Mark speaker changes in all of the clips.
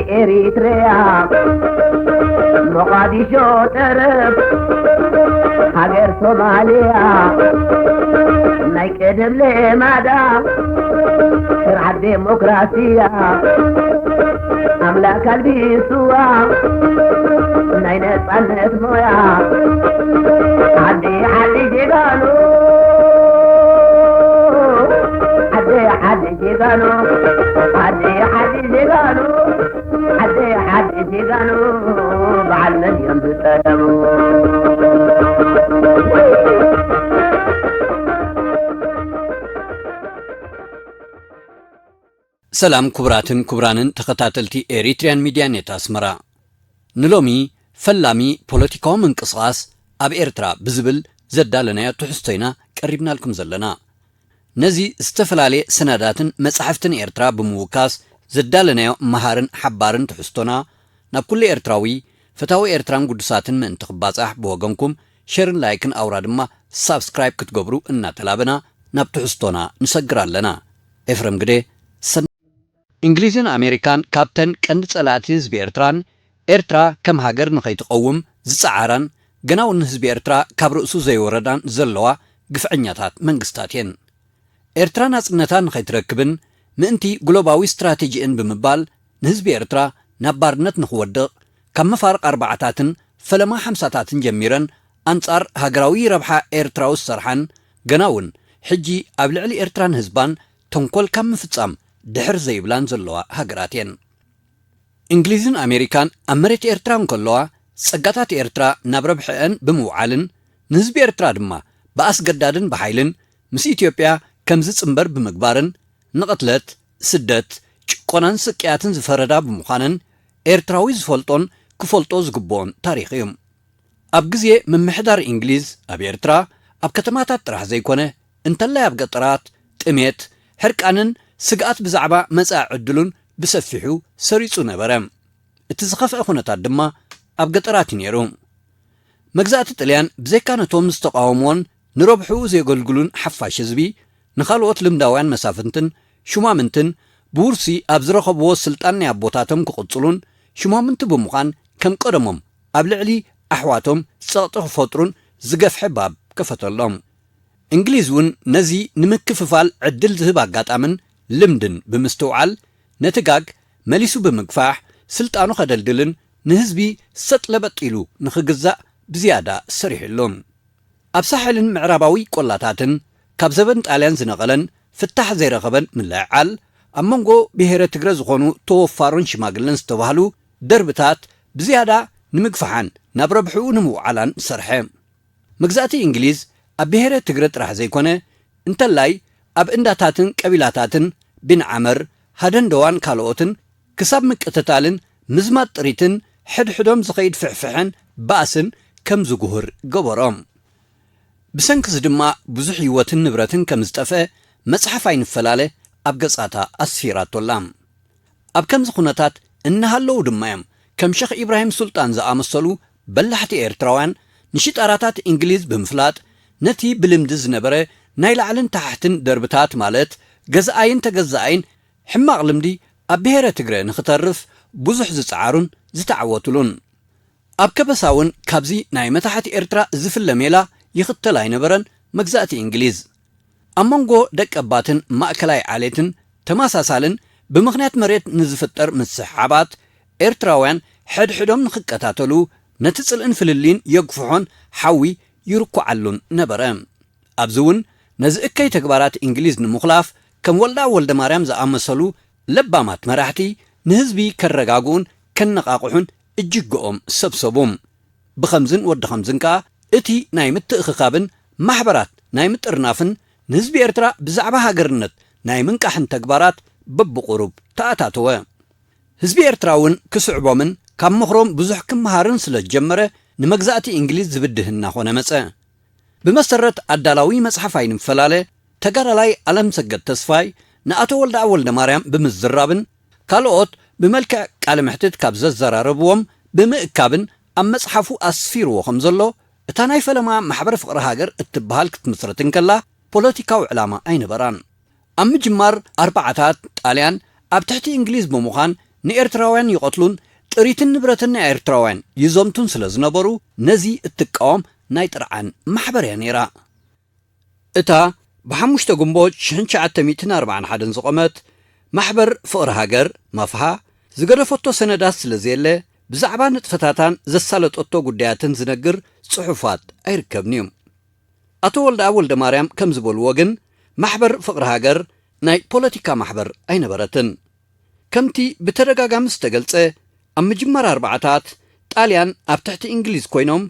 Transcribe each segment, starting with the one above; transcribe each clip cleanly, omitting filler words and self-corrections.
Speaker 1: إريتريا مقاديشو ترب حجر صوماليا نايكدم لي مادا شرع الديمقراطية أملاك البيسوا ناينت عنت مويا عدي جيغانو عدي جيغانو عدي جيغانو بعد مليون بسلامو
Speaker 2: سلام كبرانن تخطاتلتي إريتريان ميديا نت أسمرا نلومي فلامي بوليتيكو منقصاص أب إرترا بزبل زدالنا تحستينا قريبنا لكم زلنا نزي استفلالي سنداتن مصحفتن إرترا بموكاس زدالنا مهارن حبارن تحستونا ناب كل إرتراوي فتاوي إرترام قدساتن من تخباصح بوغنكم شيرن لايكن أورادما سابسكرايب كتقبرو إنا تلابنا ناب تحستونا نسقرال لنا إفرم قدي إنجليزين أمريكان كابتن كند صلاتي حزب إرترا كم هاجر نخيتقوم زصعاران جناون حزب إرترا كاب رؤسو زيوردان زلوا قفعنياتات منقستاتين إرترا ناصنتان نخيتركبن مئنتي جلوباوي استراتيجيين بمبال نحزب إرترا نبارنت نخودق كم مفارق أربعتاتن فلما حمساتاتن جميرن أنصار هاجراوي ربحا إرتراو السرحان جناون حجي أبلعلي إرتران حزبان تنقل كم فتصام دحر زيبلان زلوا هاجراتين إنجليزين أمريكان أمريت إرتران كلوا سقطات إرترا نبربحن بموعلن نحزب إرترا دما بأس قدادن بحيلن مس إثيوبيا كمزت أمبر بمقبارن نقتلت سدت قنان سكياتن زفردا بمخانن إرتراوي زفلطون كفلطو زقبون تاريخيهم أب جزيه من محدار إنجليز أب إرترا أب كتماتات راح زيكونه انتلا أب قطرات تميت حركانن سقات بزعبا مساع عدلون بسفحو سريصو نبرم اتزخف أخونتات دما أب قطرات نيروم مجزات التليان بزيكانتهم مستقاومون نربحو زي قلقلون حفاش زبي نخالوت لمداوان مسافتن شمامنتن بورسي أبزرخبو سلطان يابوتاتم كقصلون شمامنت بمخان كم قدمهم أبلعلي أحواتهم ساطح فطرون زقف حباب كفتلهم إنجليزون نزي نمكففال عدل زهباقات أمن لمدن بمستوعال نتقاق مليسو بمقفاح سلطانو خدلدلن نهزبي ستلبت إلو نخقزاء بزيادة سريح اللون أبساحلن معراباوي قولاتاتن كابزبن تاليان زنغلن فتح زي رغبن من لاعال أمانغو بهيرة تقرز غونو توفارون شماغلن ستوهالو دربتات بزيادة نمقفحان نابربحو نمو علان سرحيم مجزاتي إنجليز أب بهيرة تقرد راح زيكونه انتلاي أب انداتاتن قبيلاتاتن بن عمر هادن دوان كالوتن كساب مكتتالن مزمات ريتن حدوم زخيد فحفحن باسن كم زقهر قبرام بسنكز دما بزح يوتن نبرتن كمزتفه مصحفين فلاله أب قصاتا أسفيرات اللام أب كم زخونتات إنها اللو دمايم كم شيخ إبراهيم سلطان زآمسلو بلحتي إرتراوان نشيط أراتات إنجليز بمفلات نتي بلمدز نبره نايل علن تحتن دربتات مالت جزاين تجزاين حماق لمدي أبهرة تجري نخترف بزح زعارون زتعوتلون أب كبساون كابزي نايمة تحت إرترا زفل ميلا يختلاي نبرن مجزاتي إنجليز أمانغو دك أباتن مأكلاي عليتن تماساسالن بمغنيات مريت نزفتر من السحابات إرتراوان حدوم نخكتاتلو نتسل انفللين يقفحون حوي يركو علون نبرام أبزون نزئكي تكبارات إنجليز نمخلاف كم ولد ماريام زآمسلو لبامات مراحتي نهزبي كالرقاقون كالنقاقحون اجيقوم سبسبوم بخمزن ود خمزن كا اتي نايمت اخخابن محبرات نايمت ارنافن نهزبي ارترا بزعبها قرنت نايمن كاحن تكبارات ببقروب تاتاتوا هزبي ارتراون كسعبومن كم مخروم بزح كم مهارن سلجمره نمجزاتي إنجليز زبدهن ناخونا مسا بمسرت الدلاوي مصحفين فلاله تقرلاي ألم سجد تصفاي نأتو ولد ماريام بمزرابن كالوت بملكة قال محتد كابز الزراربوم بمئكابن أم مصحفو أسفير وخمزلو تاناي فلما محبر فقر هاجر اتبهال كتمسرتن كلا بوليتيكا وعلامة أين بران أم جمار أربعتات طاليان أبتحتي إنجليز بمخان ንኤርትራውያን ይቆትሉን ጥሪትን ንብረትን ኤርትራውያን ይዞምቱን ስለዝነበሩ ነዚ እትቃወም ናይ ጥርዓን ማሕበርያ ነይራ እታ ብ5 ግንቦት 1941 ዝቆመት ማሕበር ፍቕሪ ሃገር መፍሃ ዝገደፈቶ ሰነዳት ስለዘየለ ብዛዕባ ንጥፈታታን ዘሳለጠቶ ጉዳያትን ዝነግር ጽሑፋት ኣይርከብን እዮም ኣቶ ወልደኣብ ወልደ ማርያም ከም ዝበልዎ ግን ማሕበር ፍቕሪ ሃገር ናይ ፖለቲካ ማሕበር ኣይነበረትን ከምቲ ብተደጋጋሚ ዝተገልጸ ኣብ ምጅመር ኣርባዕታት ጣልያን ኣብ ትሕቲ እንግሊዝ ኮይኖም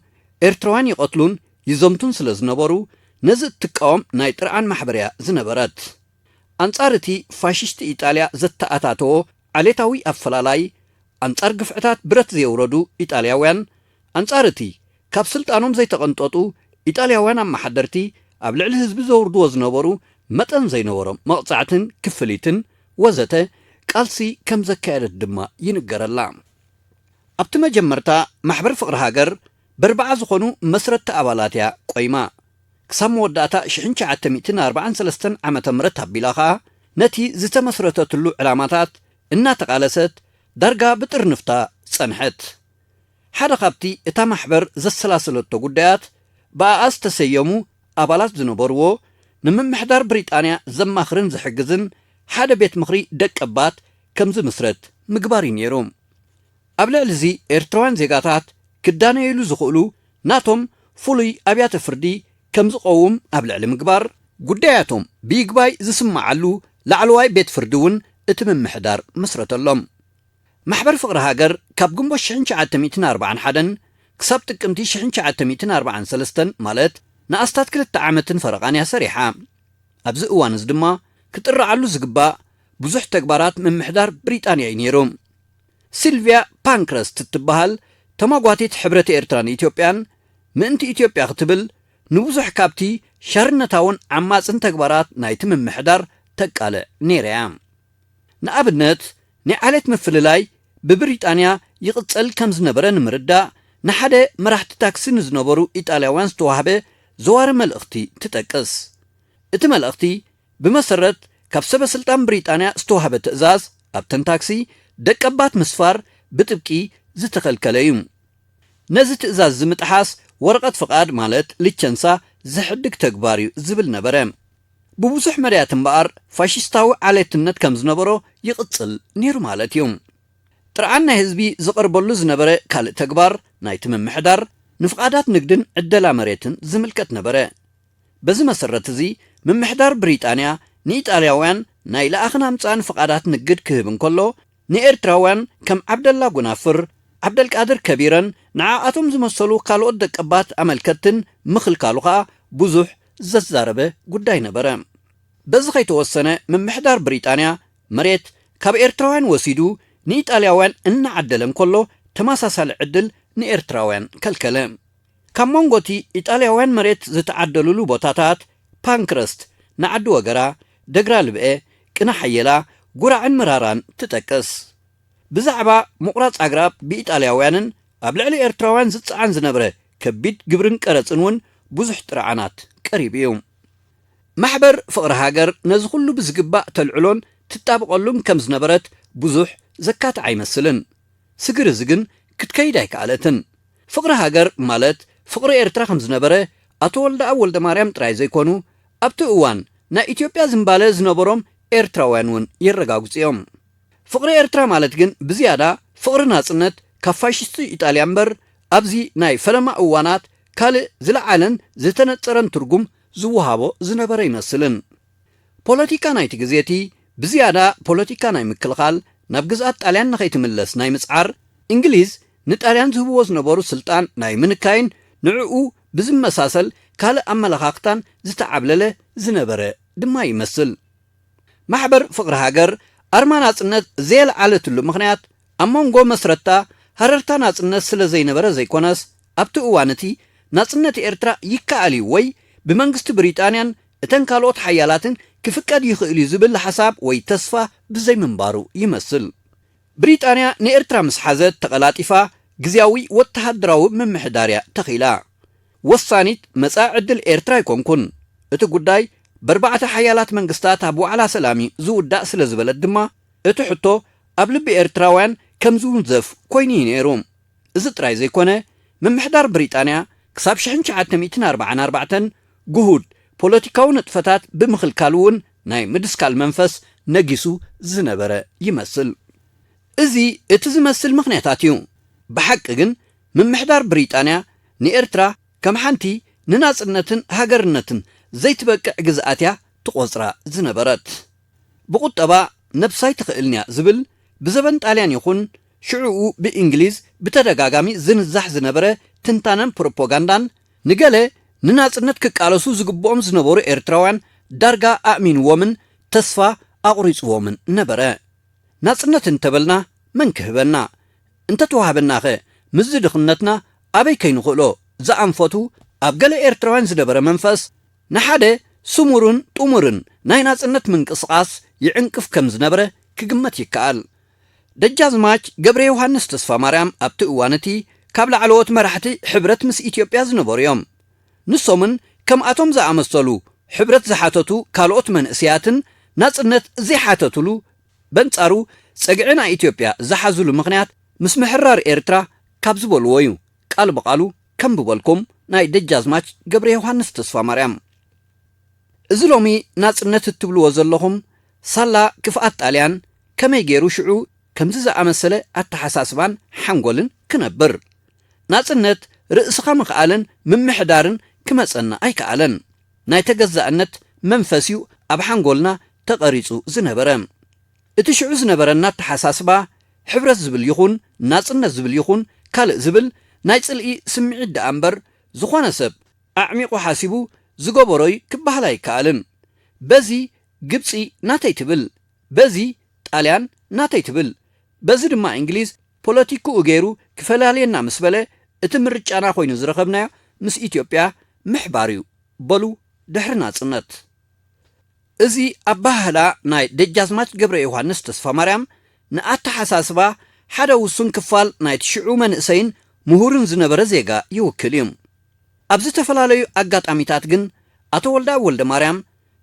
Speaker 2: ኤርትራውያን ይቆትሉን ይዞምቱን ስለ ዝነበሩ ነዚ እትቃወም ናይ ጥርዓን ማሕበርያ ዝነበረት ኣንጻር እቲ ፋሽስቲ ኢጣልያ ዘተኣታተዎ ዓሌታዊ ኣፈላላይ ኣንጻር ግፍዕታት ብረት ዘየውረዱ ኢጣልያውያን ኣንጻር እቲ ካብ ስልጣኖም ዘይተቐንጠጡ ኢጣልያውያን ኣማሓደርቲ ኣብ ልዕሊ ህዝቢ ዘውርድዎ ዝነበሩ መጠን ዘይነበሮም መቕጻዕትን ክፍሊትን ወዘተ ቃልሲ ከም ዘካየደት ድማ ይንገረላ ኣብቲ መጀመርታ ማሕበር ፍቕሪ ሃገር በርባዓ ዝኾኑ መስረቲ ኣባላት እያ ቆይማ ክሳብ መወዳእታ 1943 ዓመተ ምህረት ኣቢላ ኸኣ ነቲ ዝተመስረተትሉ ዕላማታት እናተቓለሰት ዳርጋ ብጥርንፍታ ጸንሐት ሓደ ካብቲ እታ ማሕበር ዘሰላሰለቶ ጉዳያት ብኣኣ ዝተሰየሙ ኣባላት ዝነበርዎ ንምምሕዳር ብሪጣንያ ዘማኽርን ዝሕግዝን ሓደ ቤት ምኽሪ ደቀባት ከም ዝምስረት ምግባር እዩ ነይሩ ኣብ ልዕሊ እዚ ኤርትራውያን ዜጋታት ክዳነየሉ ዝኽእሉ ናቶም ፍሉይ ኣብያተ ፍርዲ ከም ዝቐውም ኣብ ልዕሊ ምግባር ጉዳያቶም ብይግባይ ዝስማዓሉ ላዕለዋይ ቤት ፍርዲ እውን እቲ ምምሕዳር መስረተሎም ማሕበር ፍቕሪ ሃገር ካብ ግንቦት 1941 ክሳብ ጥቅምቲ 1943 ማለት ንኣስታት 2 ዓመትን ፈረቓንያ ሰሪሓ ኣብዚ እዋን እዚ ድማ ክጥርዓሉ ዝግባእ ብዙሕ ተግባራት ምምሕዳር ብሪጣንያ እዩ ነይሩ ሲልቪያ ፓንክረስት እትበሃል ተማጓቲት ሕብረት ኤርትራን ኢትዮጵያን ምእንቲ ኢትዮጵያ ክትብል ንብዙሕ ካብቲ ሻርነታውን ዓማፅን ተግባራት ናይቲ ምምሕዳር ተቃልዕ ነይራ ንኣብነት ናይ ዓሌት ምፍልላይ ብብሪጣንያ ይቕጸል ከም ዝነበረ ንምርዳእ ንሓደ መራሕቲ ታክሲ ንዝነበሩ ኢጣልያውያን ዝተዋህበ ዘዋሪ መልእኽቲ ትጠቅስ እቲ መልእኽቲ ብመሰረት ካብ ሰበስልጣን ብሪጣንያ ዝተዋህበ ትእዛዝ ኣብተን ታክሲ ደቀባት ምስፋር ብጥብቂ ዝተኸልከለ እዩ ነዚ ትእዛዝ ዝምጥሓስ ወረቐት ፍቓድ ማለት ልቸንሳ ዝሕድግ ተግባር እዩ ዝብል ነበረ ብብዙሕ መድያት እምበኣር ፋሽስታዊ ዓሌትነት ከም ዝነበሮ ይቕጽል ነይሩ ማለት እዩ ጥርዓን ናይ ህዝቢ ዝቐርበሉ ዝነበረ ካልእ ተግባር ናይቲ ምምሕዳር ንፍቓዳት ንግድን ዕደላ መሬትን ዝምልከት ነበረ በዚ መሰረት እዚ ምምሕዳር ብሪጣንያ ንኢጣልያውያን ናይ ለኣኽን ኣምፃን ፍቓዳት ንግድ ክህብ እንከሎ ንኤርትራውያን ከም ዓብደላ ጉናፍር ዓብደልቃድር ከቢረን ንዓኣቶም ዝመሰሉ ካልኦት ደቀባት ኣመልከትን ምኽልካሉ ኸኣ ብዙሕ ዘዛረበ ጉዳይ ነበረ በዚ ከይተወሰነ ምምሕዳር ብሪጣንያ መሬት ካብ ኤርትራውያን ወሲዱ ንኢጣልያውያን እናዓደለ እንከሎ ተመሳሳሊ ዕድል ንኤርትራውያን ከልከለ ካብ መንጎቲ ኢጣልያውያን መሬት ዝተዓደሉሉ ቦታታት ፓንክረስት ንዓዲ ወገራ ደግራ ልብኤ ቅና ሓየላ ጉራዕን ምራራን ትጠቅስ ብዛዕባ ምቑራፅ ኣግራብ ብኢጣልያውያንን ኣብ ልዕሊ ኤርትራውያን ዝፀዓን ዝነበረ ከቢድ ግብርን ቀረፅን እውን ብዙሕ ጥርዓናት ቀሪቡ እዩ ማሕበር ፍቕሪ ሃገር ነዚ ኩሉ ብዝግባእ ተልዕሎን ትጣብቐሉን ከም ዝነበረት ብዙሕ ዘካትዕ ኣይመስልን ስግር እዚ ግን ክትከይድ ኣይከኣለትን ፍቕሪ ሃገር ማለት ፍቕሪ ኤርትራ ከም ዝነበረ ኣቶ ወልደኣብ ወልደ ማርያም ጥራይ ዘይኮኑ ኣብቲ እዋን ናይ ኢትዮጵያ ዝምባለ ዝነበሮም ኤርትራውያን እውን የረጋግፁ እዮም ፍቕሪ ኤርትራ ማለት ግን ብዝያዳ ፍቕሪ ናጽነት ካብ ፋሽስቲ ኢጣልያ እምበር ኣብዚ ናይ ፈለማ እዋናት ካልእ ዝለዓለን ዝተነፀረን ትርጉም ዝወሃቦ ዝነበረ ይመስልን ፖለቲካ ናይቲ ግዜቲ ብዝያዳ ፖለቲካ ናይ ምክልኻል ናብ ግዝኣት ጣልያን ንኸይትምለስ ናይ ምፅዓር እንግሊዝ ንጣልያን ዝህብዎ ዝነበሩ ስልጣን ናይ ምንካይን ንዕኡ ብዝመሳሰል ካልእ ኣመለኻኽታን ዝተዓብለለ ዝነበረ ድማ ይመስል ማሕበር ፍቕሪ ሃገር ኣርማ ናጽነት ዘየለዓለትሉ ምኽንያት ኣብ መንጎ መስረታ ሃረርታ ናጽነት ስለ ዘይነበረ ዘይኮነስ ኣብቲ እዋን እቲ ናጽነት ኤርትራ ይከኣል እዩ ወይ ብመንግስቲ ብሪጣንያን እተን ካልኦት ሓያላትን ክፍቀድ ይኽእል እዩ ዝብል ሓሳብ ወይ ተስፋ ብዘይምንባሩ ይመስል ብሪጣንያ ንኤርትራ ምስ ሓዘት ተቐላጢፋ ግዝያዊ ወተሃደራዊ ምምሕዳርያ ተኺላ ወሳኒት መጻኢ ዕድል ኤርትራ ይኮንኩን እቲ ጉዳይ በርባዕተ ሓያላት መንግስታት ኣብ ዋዕላ ሰላሚ ዝውዳእ ስለ ዝበለት ድማ እቲ ሕቶ ኣብ ልቢ ኤርትራውያን ከም ዝውንዘፍ ኮይኑ ነይሩ እዚ ጥራይ ዘይኮነ ምምሕዳር ብሪጣንያ ክሳብ 1944 ጉሁድ ፖለቲካዊ ንጥፈታት ብምኽልካል እውን ናይ ምድስካል መንፈስ ነጊሱ ዝነበረ ይመስል እዚ እቲ ዝመስል ምኽንያታት እዩ ብሓቂ ግን ምምሕዳር ብሪጣንያ ንኤርትራ ከም ሓንቲ ንናጽነትን ሃገርነትን ዘይትበቅዕ ግዝኣትያ ትቆጽራ ዝነበረት ብቁጠባ ነብሳይ ትኽእልንያ ዝብል ብዘበን ጣልያን ይኹን ሽዑኡ ብእንግሊዝ ብተደጋጋሚ ዝንዛሕ ዝነበረ ትንታነን ፕሮፓጋንዳን ንገለ ንናጽነት ክቃለሱ ዝግብኦም ዝነበሩ ኤርትራውያን ዳርጋ ኣእሚንዎምን ተስፋ ኣቑሪጽዎምን ነበረ ናጽነት እንተበልና መን ክህበና እንተተዋህበናኸ ምዝ ድኽነትና ኣበይ ከይንኽእሎ ዝኣንፈቱ ኣብ ገለ ኤርትራውያን ዝነበረ መንፈስ ንሓደ ስሙርን ጡሙርን ናይ ናጽነት ምንቅስቓስ ይዕንቅፍ ከም ዝነበረ ክግመት ይከኣል ደጃዝማች ገብረ ዮሃንስ ተስፋ ማርያም ኣብቲ እዋነቲ ካብ ላዕለዎት መራሕቲ ሕብረት ምስ ኢትዮጵያ ዝነበሩ እዮም ንሶምን ከም ኣቶም ዝኣመሰሉ ሕብረት ዝሓተቱ ካልኦት መንእስያትን ናጽነት ዘይሓተቱሉ በንጻሩ ፀግዒ ናይ ኢትዮጵያ ዝሓዝሉ ምኽንያት ምስ ምሕራር ኤርትራ ካብ ዝበልዎ እዩ ቃል በቃሉ ከም ብበልኩም ናይ ደጃዝማች ገብረ ዮሃንስ ተስፋ ማርያም እዚ ሎሚ ናጽነት እትብልዎ ዘለኹም ሳላ ክፍኣት ጣልያን ከመይ ገይሩ ሽዑ ከምዚ ዝኣመሰለ ኣተሓሳስባን ሓንጎልን ክነብር ናጽነት ርእስኻ ምኽኣልን ምምሕዳርን ክመጸና ኣይከኣለን ናይ ተገዛእነት መንፈስዩ ኣብ ሓንጎልና ተቐሪጹ ዝነበረ እቲ ሽዑ ዝነበረና ኣተሓሳስባ ሕብረት ዝብል ይኹን ናጽነት ዝብል ይኹን ካልእ ዝብል ናይ ጽልኢ ስምዒት ደኣ እምበር ዝኾነ ሰብ ኣዕሚቑ ሓሲቡ ዝገበሮይ ክበሃል ኣይከኣልን በዚ ግብፂ ናተይ ትብል በዚ ጣልያን ናተይ ትብል በዚ ድማ እንግሊዝ ፖለቲክኡ ገይሩ ክፈላለየና ምስ በለ እቲ ምርጫና ኮይኑ ዝረኸብናዮ ምስ ኢትዮጵያ ምሕባር እዩ በሉ ድሕሪ ናጽነት እዚ ኣብ ባህላ ናይ ደጃዝማች ገብረ ዮሃንስ ተስፋ ማርያም ንኣተሓሳስባ ሓደ ውሱን ክፋል ናይቲ ሽዑ መንእሰይን ምሁርን ዝነበረ ዜጋ ይውክል እዩ ኣብ ዝተፈላለዩ ኣጋጣሚታት ግን ኣቶ ወልደ ማርያም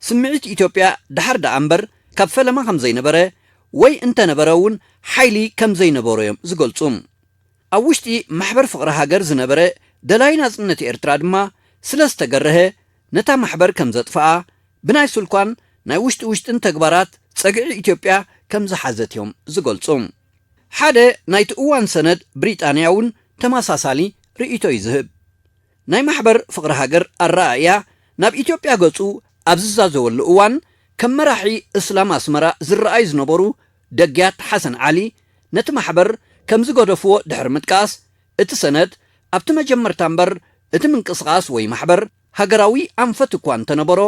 Speaker 2: ስምዒት ኢትዮጵያ ድሓር ደኣ እምበር ካብ ፈለማ ከም ዘይነበረ ወይ እንተነበረ እውን ሓይሊ ከም ዘይነበሮ እዮም ዝገልጹ ኣብ ውሽጢ ማሕበር ፍቕሪ ሃገር ዝነበረ ደላይ ናጽነት ኤርትራ ድማ ስለ ዝተገርሀ ነታ ማሕበር ከም ዘጥፍኣ ብናይ ስልኳን ናይ ውሽጥን ተግባራት ፀግዒ ኢትዮጵያ ከም ዝሓዘት እዮም ዝገልጹ ሓደ ናይቲ እዋን ሰነድ ብሪጣንያ እውን ተመሳሳሊ ርእይቶ ይዝህብ ናይ ማሕበር ፍቕሪ ሃገር ኣረኣእያ ናብ ኢትዮጵያ ገጹ ኣብ ዝዛዘወሉ እዋን ከም መራሒ እስላም ኣስመራ ዝረኣዩ ዝነበሩ ደጊያት ሓሰን ዓሊ ነቲ ማሕበር ከም ዝገደፍዎ ድሕሪ ምጥቃስ እቲ ሰነድ ኣብቲ መጀመርታ እምበር እቲ ምንቅስቓስ ወይ ማሕበር ሃገራዊ ኣንፈት እኳ እንተነበሮ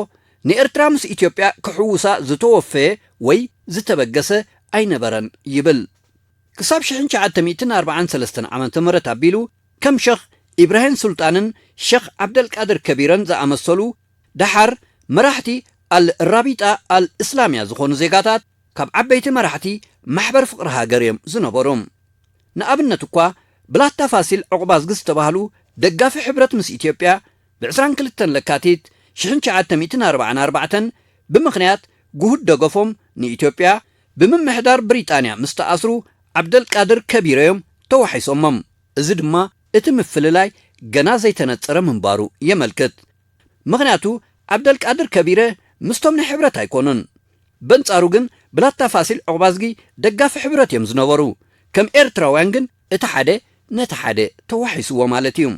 Speaker 2: ንኤርትራ ምስ ኢትዮጵያ ክሕውሳ ዝተወፈየ ወይ ዝተበገሰ ኣይነበረን ይብል ክሳብ 1943 ዓመተ ምህረት ኣቢሉ ከም ሸኽ ኢብራሂም ሱልጣንን ሸኽ ዓብደልቃድር ከቢረን ዝኣመሰሉ ድሓር መራሕቲ ኣልራቢጣ ኣልእስላምያ ዝኾኑ ዜጋታት ካብ ዓበይቲ መራሕቲ ማሕበር ፍቕሪ ሃገር እዮም ዝነበሩ ንኣብነት እኳ ብላታ ፋሲል ዕቑባዝጊ ዝተባህሉ ደጋፊ ሕብረት ምስ ኢትዮጵያ ብ22 ለካቲት 1944 ብምኽንያት ጉሁድ ደገፎም ንኢትዮጵያ ብምምሕዳር ብሪጣንያ ምስ ተኣስሩ ዓብደልቃድር ከቢረ እዮም ተዋሒሶሞም እዚ ድማ እቲ ምፍልላይ ገና ዘይተነጸረ ምንባሩ የመልክት ምኽንያቱ ዓብደልቃድር ከቢረ ምስቶም ናይ ሕብረት ኣይኮኑን በንጻሩ ግን ብላታ ፋሲል ዕቑባዝጊ ደጋፊ ሕብረት እዮም ዝነበሩ ከም ኤርትራውያን ግን እቲ ሓደ ነቲ ሓደ ተዋሒስዎ ማለት እዩ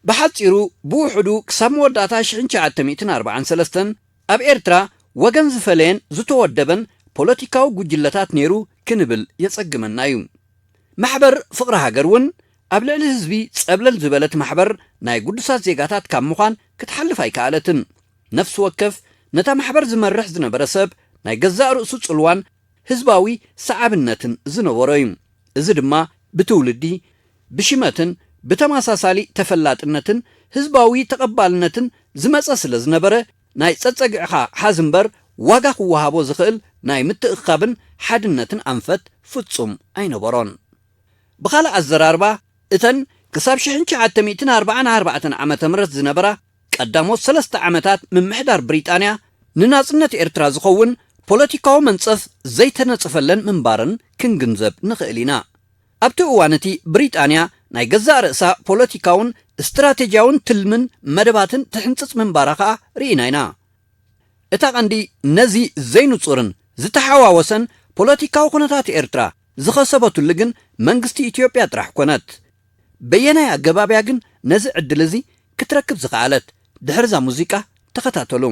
Speaker 2: ብሓፂሩ ብውሕዱ ክሳብ መወዳእታ 1943 ኣብ ኤርትራ ወገን ዝፈለየን ዝተወደበን ፖለቲካዊ ጉጅለታት ነይሩ ክንብል የጸግመና እዩ ማሕበር ፍቕሪ ሃገር እውን ኣብ ልዕሊ ህዝቢ ጸብለል ዝበለት ማሕበር ናይ ጉዱሳት ዜጋታት ካብ ምዃን ክትሓልፍ ኣይከኣለትን ነፍሲ ወከፍ ነታ ማሕበር ዝመርሕ ዝነበረ ሰብ ናይ ገዛእ ርእሱ ጽልዋን ህዝባዊ ሰዓብነትን ዝነበሮ እዩ እዚ ድማ ብትውልዲ ብሽመትን ብተመሳሳሊ ተፈላጥነትን ህዝባዊ ተቐባልነትን ዝመጸ ስለ ዝነበረ ናይ ጸጸግዕኻ ሓዝምበር ዋጋ ክወሃቦ ዝኽእል ናይ ምትእኻብን ሓድነትን ኣንፈት ፍጹም ኣይነበሮን ብኻልእ ኣዘራርባ እተን ክሳብ 1944 ዓመተ ምህረት ዝነበራ ቀዳሞት 3 ዓመታት ምምሕዳር ብሪጣንያ ንናጽነት ኤርትራ ዝኸውን ፖለቲካዊ መንጸፍ ዘይተነጽፈለን ምንባርን ክንግንዘብ ንኽእል ኢና ኣብቲ እዋነቲ ብሪጣንያ ናይ ገዛእ ርእሳ ፖለቲካውን استراتيجياون تلمن مدباتن تحنصص منبارا خا رينا ኢና እታ ቀንዲ ነዚ ዘይንጹርን ዝተሓዋወሰን ፖለቲካዊ ኩነታት ኤርትራ ዝኸሰበቱሉ ግን መንግስቲ ኢትዮጵያ ጥራሕ ኮነት በየናይ አገባብያ ግን ነዚ ዕድል እዚ ክትረክብ ዝኸኣለት ድሕርዛ ሙዚቃ ተኸታተሉ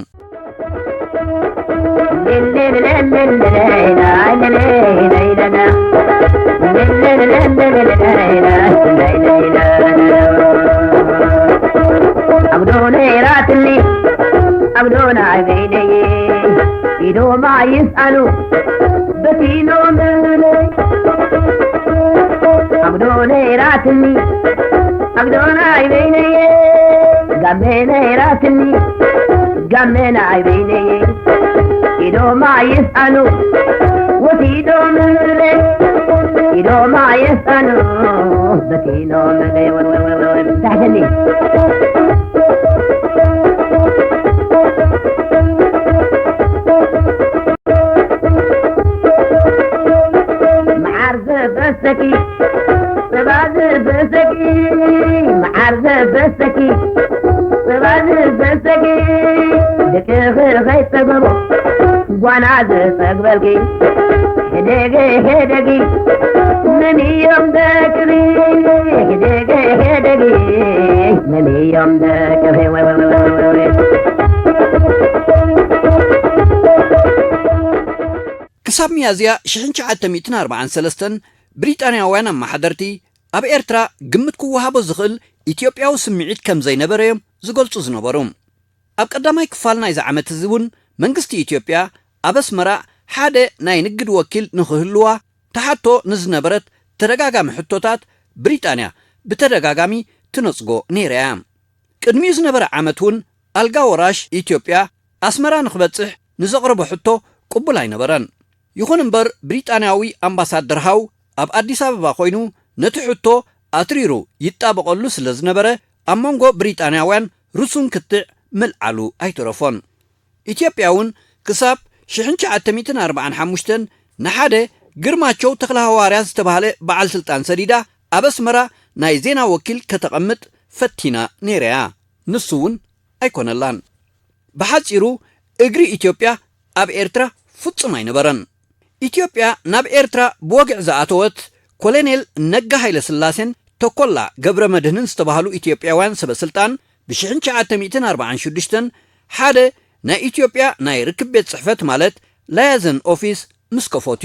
Speaker 1: عبدوني راتلي عبدونا عبيدي يدو ما يسألوا بتينو مني عبدوني راتلي عبدونا عبيدي قمينا راتلي قمينا عبيدي يدو ما يسألوا وتيدو مني يدو ما يسألوا بتينو مني تحتني بسكي سباز بسكي معرض بسكي سباز بسكي دكخ غيت تبرو وانا تقبلكي هدقي من يوم ذاكري هدقي من يوم ذاكري
Speaker 2: كساب ميازيا شحنش عتميتن 43 بريطانياوያን ማሕደርቲ ኣብ ኤርትራ ግምት ክወሃቦ ዝኽእል ኢትዮጵያዊ ስምዒት ከም ዘይነበረዮም ዝገልጹ ዝነበሩ ኣብ ቀዳማይ ክፋል ናይ ዓመት ዝውን መንግስቲ ኢትዮጵያ ኣብ ኣስመራ ሓደ ናይ ንግድ ወኪል ንኽህልዋ ተሓቶ ንዝነበረት ተደጋጋሚ ሕቶታት ብሪጣንያ ብተደጋጋሚ ትነጽጎ ነይራ ቅድሚ ዝነበረ ዓመት እውን ኣልጋ ወራሽ ኢትዮጵያ ኣስመራ ንኽበጽሕ ንዘቕረቦ ሕቶ ቅቡል ኣይነበረን ይኹን እምበር ብሪጣንያዊ ኣምባሳደር ሃው ኣብ አዲስ አበባ ኮይኑ ነቲ ሕቶ ኣትሪሩ ይጣበቀሉ ስለ ዝነበረ ኣብ መንጎ ብሪጣንያውያን ሩሱን ክትዕ ምልዓሉ ኣይተረፎን ኢትዮጵያውን ክሳብ 1945 ንሓደ ግርማቸው ተክለሃዋርያ ዝተባሃለ በዓል ስልጣን ሰዲዳ ኣብ ኣስመራ ናይ ዜና ወኪል ከተቐምጥ ፈቲና ነይራ ንሱውን ኣይኮነላን ብሓጺሩ እግሪ ኢትዮጵያ ኣብ ኤርትራ ፍጹም ኣይነበረን ኢትዮጵያ ናብ ኤርትራ በወግዕ ዝኣተወት ኮሎኔል ነጋ ኃይለ ስላሴን ተኮላ ገብረ መድህንን ዝተባሃሉ ኢትዮጵያውያን ሰበስልጣን ብ1946 ሓደ ናይ ኢትዮጵያ ናይ ርክብ ቤት ጽሕፈት ማለት ላያዘን ኦፊስ ምስከፈቱ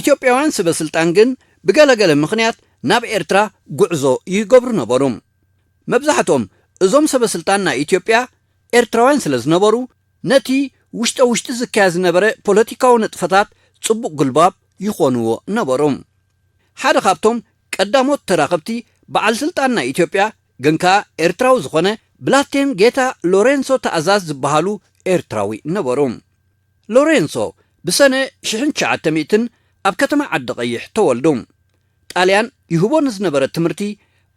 Speaker 2: ኢትዮጵያውያን ሰበስልጣን ግን ብገለገለ ምኽንያት ናብ ኤርትራ ጉዕዞ ይገብሩ ነበሩ መብዛሕቶም እዞም ሰበስልጣን ናይ ኢትዮጵያ ኤርትራውያን ስለ ዝነበሩ ነቲ ውሽጢ ዝካየድ ዝነበረ ፖለቲካዊ ንጥፈታት ጽቡቕ ግልባብ ይኾንዎ ነበሩ ሓደ ካብቶም ቀዳሞት ተራኸብቲ በዓል ስልጣን ናይ ኢትዮጵያ ገንካ ኤርትራዊ ዝኾነ ብላቴን ጌታ ሎሬንሶ ተኣዛዝ ዝበሃሉ ኤርትራዊ ነበሩ ሎሬንሶ ብሰነ 1900 ኣብ ከተማ ዓዲ ቀይሕ ተወልዱ ጣልያን ይህቦ ዝነበረ ትምህርቲ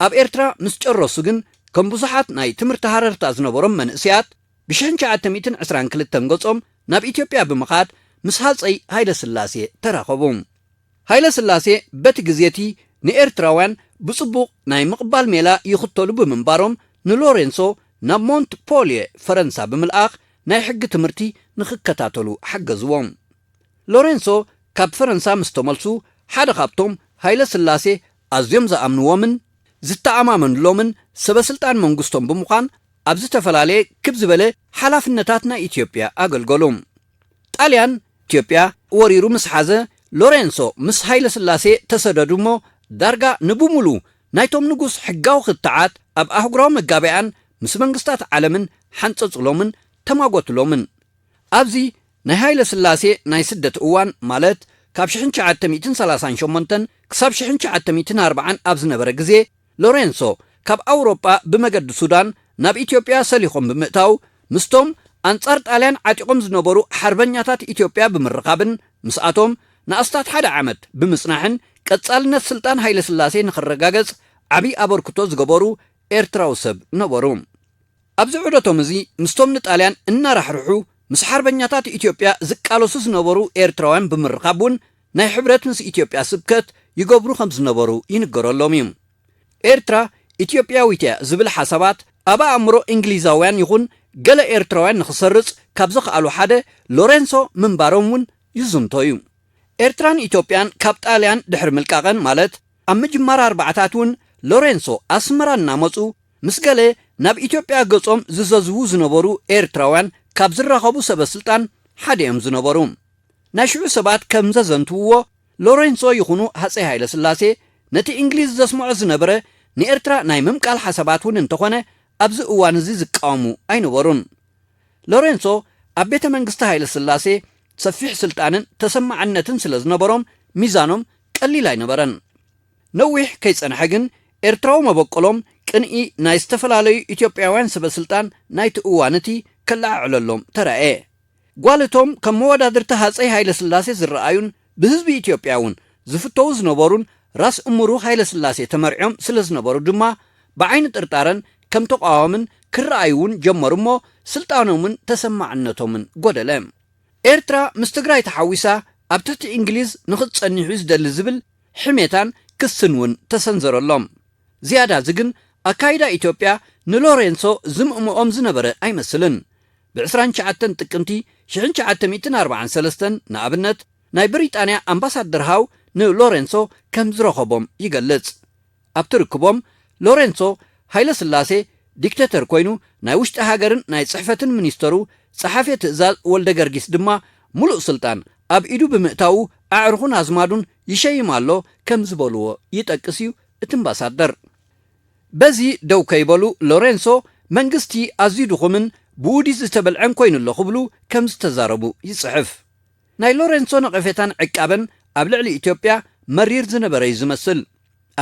Speaker 2: ኣብ ኤርትራ ምስ ጨረሱ ግን ከም ብዙሓት ናይ ትምህርቲ ሃረርታ ዝነበሮም መንእስያት ብ1922 ገጾም ናብ ኢትዮጵያ ብምኻድ ምስ ሃፀይ ሃይለ ስላሴ ተራኸቡ ሃይለ ስላሴ በቲ ግዜቲ ንኤርትራውያን ብጽቡቕ ናይ ምቕባል ሜላ ይኽተሉ ብምንባሮም ንሎሬንሶ ናብ ሞንት ፖሊየ ፈረንሳ ብምልኣኽ ናይ ሕጊ ትምህርቲ ንኽከታተሉ ሓገዝዎም ሎሬንሶ ካብ ፈረንሳ ምስ ተመልሱ ሓደ ካብቶም ሃይለ ስላሴ ኣዝዮም ዝኣምንዎምን ዝተኣማመኑሎምን ሰበስልጣን መንግስቶም ብምዃን ኣብ ዝተፈላለየ ክብ ዝበለ ሓላፍነታት ናይ ኢትዮጵያ ኣገልገሉ ጣልያን ኢትዮጵያ ወሪሩ ምስ ሓዘ ሎሬንሶ ምስ ሃይለ ስላሴ ተሰደዱ እሞ ዳርጋ ንብሙሉ ናይቶም ንጉስ ሕጋዊ ክትዓት ኣብ ኣህጉራዊ መጋበያን ምስ መንግስታት ዓለምን ሓንፀጽሎምን ተማጎትሎምን ኣብዚ ናይ ሃይለ ስላሴ ናይ ስደት እዋን ማለት ካብ 1938 ክሳብ 1940 ኣብ ዝነበረ ግዜ ሎሬንሶ ካብ ኣውሮጳ ብመገዲ ሱዳን ናብ ኢትዮጵያ ሰሊኾም ብምእታው ምስቶም አንጻር ጣልያን ዓጢቆም ዝነበሩ ሓርበኛታት ኢትዮጵያ ብምርኻብን ምስኣቶም ንኣስታት ሓደ ዓመት ብምጽናሕን ቀጻልነት ስልጣን ሃይለ ስላሴ ንኽረጋገጽ ዓብይ ኣበርክቶ ዝገበሩ ኤርትራዊ ሰብ ነበሩ ኣብዚ ዑደቶም እዚ ምስቶም ንጣልያን እናራሕርሑ ምስ ሓርበኛታት ኢትዮጵያ ዝቃለሱ ዝነበሩ ኤርትራውያን ብምርኻቡን ናይ ሕብረት ምስ ኢትዮጵያ ስብከት ይገብሩ ከም ዝነበሩ ይንገረሎም እዩ። ኤርትራ ኢትዮጵያዊት እያ ዝብል ሓሳባት ኣብ ኣእምሮ እንግሊዛውያን ይኹን ገለ ኤርትራውያን ንኽሰርጽ ካብ ዝኽኣሉ ሓደ ሎሬንሶ ምንባሮም እውን ይዝምቶ እዩ። ኤርትራን ኢትዮጵያን ካብ ጣልያን ድሕሪ ምልቃቐን ማለት ኣብ ምጅማር ኣርባዕታት እውን ሎሬንሶ ኣስመራ እናመፁ ምስ ገለ ናብ ኢትዮጵያ ገጾም ዝዘዝቡ ዝነበሩ ኤርትራውያን ካብ ዝረኸቡ ሰበስልጣን ሓደ እዮም ዝነበሩ። ናይ ሽዑ ሰባት ከም ዘዘንትውዎ ሎሬንሶ ይኹኑ ሃፀይ ሃይለ ስላሴ ነቲ እንግሊዝ ዘስምዖ ዝነበረ ንኤርትራ ናይ ምምቃል ሓሳባት እውን እንተኾነ ኣብዚ እዋን እዚ ዝቃወሙ ኣይነበሩን። ሎሬንሶ ኣብ ቤተ መንግስቲ ሃይለ ስላሴ ሰፊሕ ስልጣንን ተሰማዕነትን ስለ ዝነበሮም ሚዛኖም ቀሊል ኣይነበረን። ነዊሕ ከይጸንሐ ግን ኤርትራዊ መበቆሎም ቅንኢ ናይ ዝተፈላለዩ ኢትዮጵያውያን ሰበስልጣን ናይቲ እዋን እቲ ከለዓዕለሎም ተረአየ። ጓልቶም ከም መወዳድርቲ ሃፀይ ሃይለ ስላሴ ዝረኣዩን ብህዝቢ ኢትዮጵያ እውን ዝፍተው ዝነበሩን ራስ እምሩ ሃይለ ስላሴ ተመርዖም ስለ ዝነበሩ ድማ ብዓይኒ ጥርጣረን ከም ተቃዋምን ክረኣዩ እውን ጀመሩ እሞ ስልጣኖምን ተሰማዕነቶምን ጎደለ። ኤርትራ ምስ ትግራይ ተሓዊሳ ኣብ ትሕቲ እንግሊዝ ንኽትጸኒሑ ዝደሊ ዝብል ሕሜታን ክስን እውን ተሰንዘረሎም። ዝያዳ ዝግን ኣካይዳ ኢትዮጵያ ንሎሬንሶ ዝምእምኦም ዝነበረ ኣይመስልን። ብ29 ጥቅምቲ 1943 ንኣብነት ናይ ብሪጣንያ ኣምባሳደር ሃው ንሎሬንሶ ከም ዝረኸቦም ይገልጽ። ኣብቲ ርክቦም ሎሬንሶ ሃይለ ስላሴ ዲክቴተር ኮይኑ ናይ ውሽጢ ሃገርን ናይ ጽሕፈትን ሚኒስተሩ ጸሓፌ ትእዛዝ ወልደ ገርጊስ ድማ ሙሉእ ስልጣን ኣብ ኢዱ ብምእታው ኣዕርኹን ኣዝማዱን ይሸይም ኣሎ ከም ዝበልዎ ይጠቅስ እዩ እቲ ኣምባሳደር። በዚ ደው ከይበሉ ሎሬንሶ መንግስቲ ኣዝዩ ድኹምን ብውዲ ዝተበልዐን ኮይኑ ኣሎ ክብሉ ከም ዝተዛረቡ ይጽሕፍ። ናይ ሎሬንሶ ነቐፌታን ዕቃበን ኣብ ልዕሊ ኢትዮጵያ መሪር ዝነበረ እዩ ዝመስል።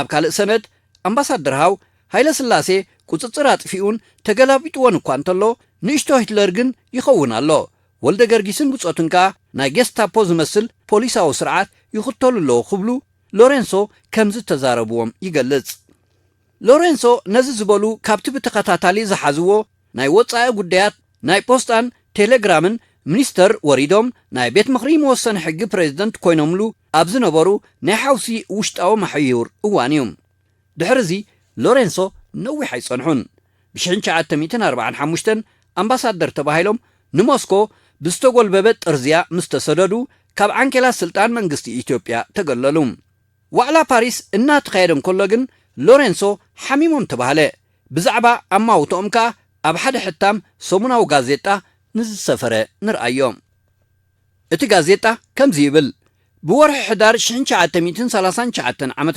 Speaker 2: ኣብ ካልእ ሰነድ ኣምባሳደር ሃው ሃይለ ስላሴ ቁፅፅር ኣጥፊኡን ተገላቢጥዎን እኳ እንተሎ ንእሽቶ ሂትለር ግን ይኸውን ኣሎ። ወልደ ገርጊስን ብጾትን ከዓ ናይ ጌስታፖ ዝመስል ፖሊሳዊ ስርዓት ይኽተሉ ኣለዎ ክብሉ ሎሬንሶ ከም ዝተዛረብዎም ይገልጽ። ሎሬንሶ ነዚ ዝበሉ ካብቲ ብተኸታታሊ ዝሓዝዎ ናይ ወፃኢ ጉዳያት ናይ ፖስታን ቴሌግራምን ሚኒስተር ወሪዶም ናይ ቤት ምኽሪ መወሰኒ ሕጊ ፕሬዚደንት ኮይኖምሉ ኣብ ዝነበሩ ናይ ሓውሲ ውሽጣዊ ማሕዩር እዋን እዮም። ድሕሪዚ ሎሬንሶ ነዊሕ ኣይጸንሑን። ብ1945 ኣምባሳደር ተባሂሎም ንሞስኮ ብዝተጎልበበ ጥርዝያ ምስ ተሰደዱ ካብ ዓንኬላት ስልጣን መንግስቲ ኢትዮጵያ ተገለሉ። ዋዕላ ፓሪስ እናተኻየደን ከሎ ግን ሎሬንሶ ሓሚሞም ተባሃለ። ብዛዕባ ኣማውቶኦም ከዓ ኣብ ሓደ ሕታም ሰሙናዊ ጋዜጣ ንዝሰፈረ ንርአዮም። እቲ ጋዜጣ ከምዚ ይብል። ብወርሒ ሕዳር 1939 ዓ.ም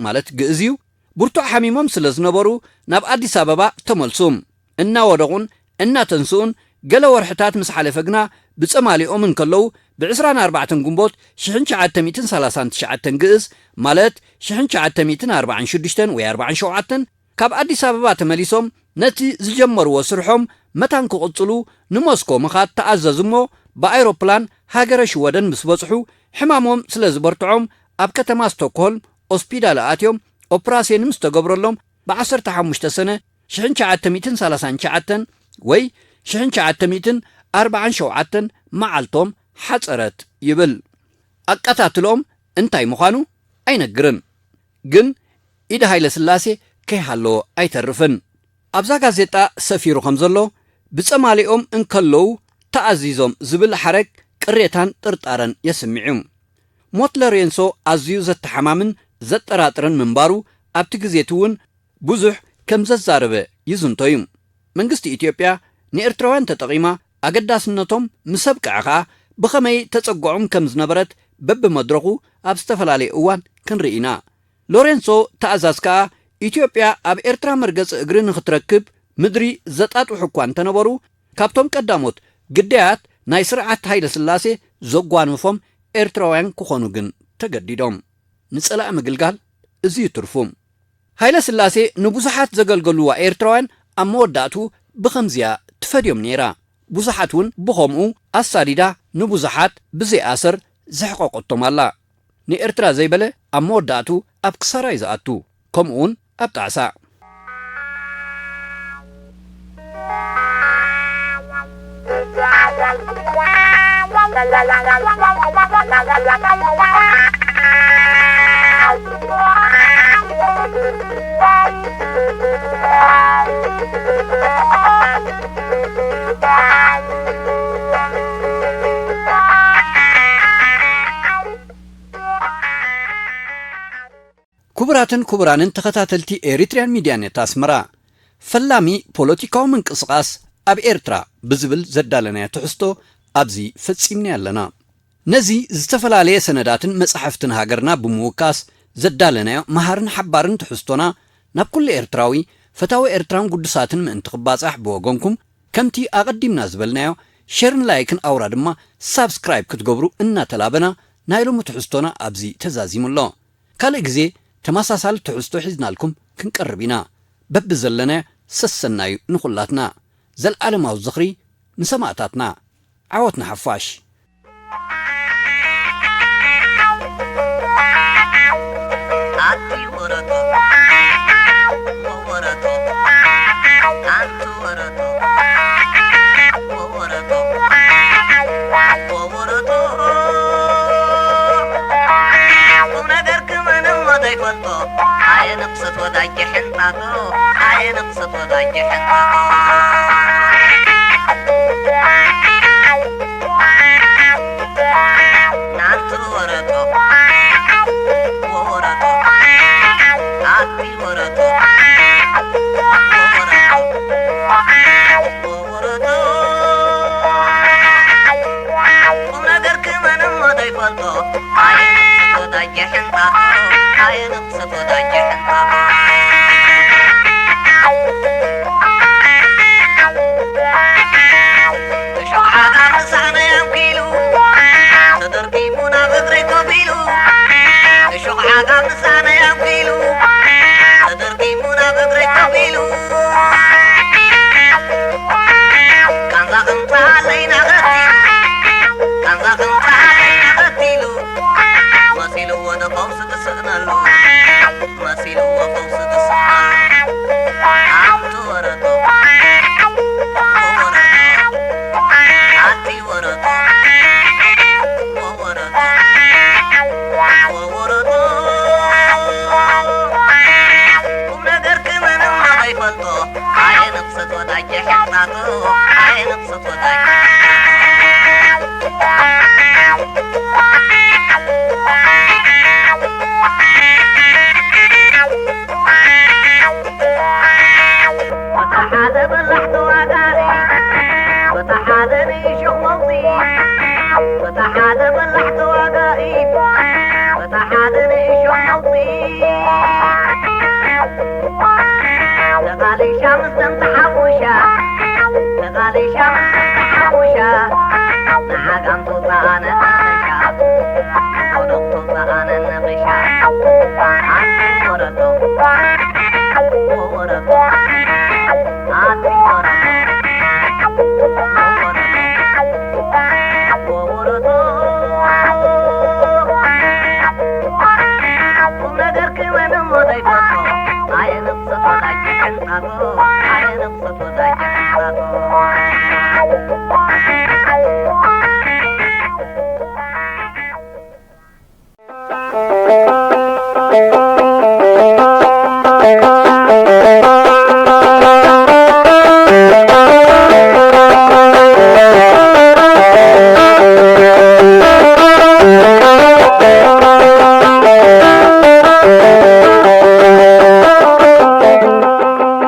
Speaker 2: ማለት ግእዝ እዩ ብርቱዕ ሓሚሞም ስለ ዝነበሩ ናብ ኣዲስ ኣበባ ተመልሱም እናወደቑን እናተንስኡን ገለ ወርሕታት ምስ ሓለፈ ግና ብጸማሊኦምን ከለዉ ብ24 ግንቦት 1939 ግእዝ ማለት 1946 ወይ 47 ካብ ኣዲስ ኣበባ ተመሊሶም ነቲ ዝጀመርዎ ስርሖም መታን ክቕጽሉ ንሞስኮ ምኻድ ተኣዘዙ እሞ ብኣይሮፕላን ሃገረ ሽወደን ምስ በጽሑ ሕማሞም ስለ ዝበርትዖም ኣብ ከተማ ስቶክሆልም ሆስፒታል ኣትዮም ኦፕራስዮን ምስ ተገብረሎም ብ15 ሰነ 1939 ወይ 1947 መዓልቶም ሓፀረት ይብል። ኣቀታትሎም እንታይ ምዃኑ ኣይነግርን፣ ግን ኢደ ሃይለ ስላሴ ከይሃለዎ ኣይተርፍን። ኣብዛ ጋዜጣ ሰፊሩ ከም ዘሎ ብጸማሊኦም እንከለዉ ተኣዚዞም ዝብል ሓረግ ቅሬታን ጥርጣረን የስምዑ። ሞት ሎሬንሶ ኣዝዩ ዘተሓማምን ዘጠራጥርን ምንባሩ ኣብቲ ግዜት እውን ብዙሕ ከም ዘዛረበ ይዝንቶ እዩ። መንግስቲ ኢትዮጵያ ንኤርትራውያን ተጠቒማ ኣገዳስነቶም ምስ ኣብቅዐ ከዓ ብኸመይ ተጸጓዖም ከም ዝነበረት በብመድረኹ ኣብ ዝተፈላለየ እዋን ክንርኢና። ሎሬንሶ ተኣዛዝ ከዓ ኢትዮጵያ ኣብ ኤርትራ መርገፂ እግሪ ንኽትረክብ ምድሪ ዘጣጥሑ እኳ እንተነበሩ ካብቶም ቀዳሞት ግዳያት ናይ ስርዓት ሃይለ ስላሴ ዘጓንፎም ኤርትራውያን ክኾኑ ግን ተገዲዶም። ንጸላእ ምግልጋል እዚ ይትርፉ። ሃይለ ስላሴ ንብዙሓት ዘገልገሉዋ ኤርትራውያን ኣብ መወዳእቱ ብኸምዚያ ትፈድዮም ነይራ። ብዙሓት እውን ብኸምኡ ኣሳዲዳ ንብዙሓት ብዘይኣሰር ዘሕቆቆቶም ኣላ። ንኤርትራ ዘይበለ ኣብ መወዳእቱ ኣብ ክሳራ እዩ ዝኣቱ፣ ከምኡ እውን ኣብ ጣዕሳ።
Speaker 1: Yeah.
Speaker 2: ክቡራትን ክቡራንን ተኸታተልቲ ኤሪትሪያን ሚድያ ኔት ኣስመራ ፈላሚ ፖለቲካዊ ምንቅስቓስ ኣብ ኤርትራ ብዝብል ዘዳለናዮ ትሕዝቶ ኣብዚ ፈጺምና ኣለና ነዚ ዝተፈላለየ ሰነዳትን መጻሕፍትን ሃገርና ብምውካስ ዘዳለናዮ መሃርን ሓባርን ትሕዝቶና ናብ ኩሉ ኤርትራዊ ፈታዊ ኤርትራን ጉዱሳትን ምእንቲ ክባጻሕ ብወገንኩም ከምቲ ኣቐዲምና ዝበልናዮ ሼርን ላይክን ኣውራ ድማ ሳብስክራይብ ክትገብሩ እናተላበና ናይ ሎሚ ትሕዝቶና ኣብዚ ተዛዚሙሎ ካልእ ግዜ ተመሳሳሊ ትሕዝቶ ሒዝናልኩም ክንቀርብ ኢና በቢ ዘለና ሰሰናዩ ንኹላትና ዘለዓለማዊ ዝኽሪ ንሰማዕታትና ዓወትና ሓፋሽ
Speaker 1: I am